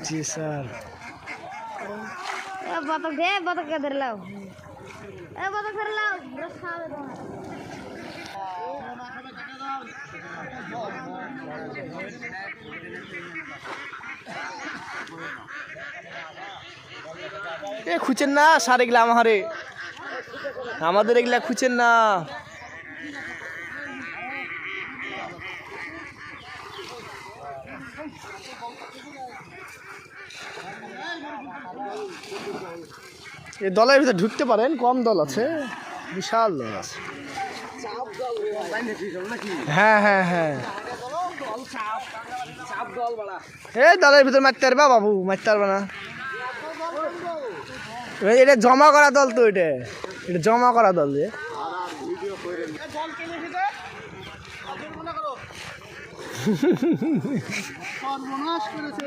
জি sir. বতক দে, বতককে ধরে লাও। বতক ধরে লাও, রস খাওয়াবে তোমার। এ খুঁজেন না সার এগুলা আমাদের এগুলা খুঁজেন না। এই দলের ভিতরে ঢুকতে পারেন, কম দল আছে, বিশাল দল আছে। হ্যাঁ হ্যাঁ হ্যাঁ, এই দলের ভিতরে মারতে পারবা বাবু, মারতে পারবে না। এটা জমা করা দল তো, এটা জমা করা দল যে। সর্বনাশ করেছে।